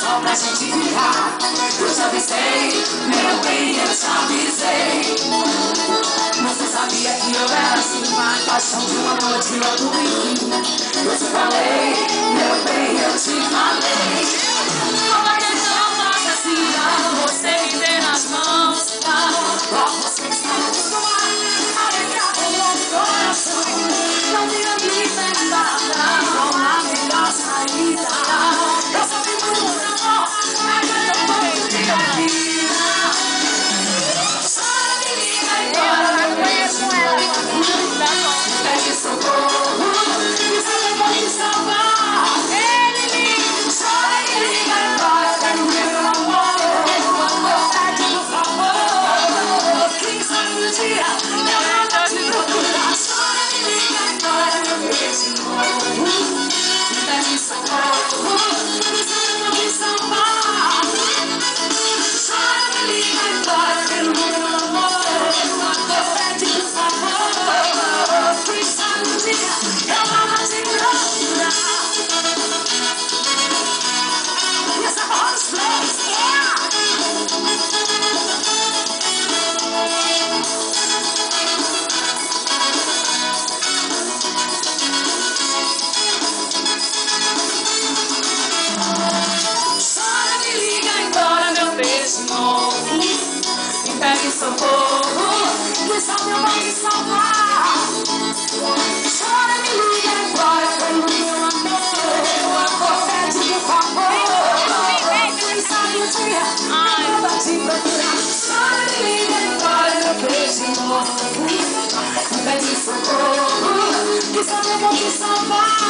só pra gente ficar. Eu te avisei, meu bem, eu te avisei. Você sabia que eu era assim, uma paixão de uma noite e outro fim. Eu te falei, meu bem, eu te falei. Como é que não faça assim, não? Você me tem nas mãos, não. Você está acostumado a brincar com o meu coração. Não me avisa em nada, não há melhor saída. Eu só fico no seu amor, mas eu não posso te ouvir. Chora, me liga e bora, meu beijo. Pede socorro, e você pode me salvar. Chora, me liga e bora, quero meu amor. Pede por favor, quem sabe um dia eu volto a te procurar. Chora, me liga e bora, meu beijo. Pede socorro, e você pode me salvar. Chora, me liga e bora, quero meu amor. Pede por favor, quem sabe um dia eu volto a te procurar. Yes, I'm on the place, yeah. Chora, me liga embora, meu beijo novo. Me pegue socorro, que só meu vai me salvar. Chora, me liga embora, pelo meu amor. Pede por favor, quem sabe um dia eu vou te procurar. Chora, me liga embora, meu beijo novo. Me pede socorro, que só meu vai me salvar.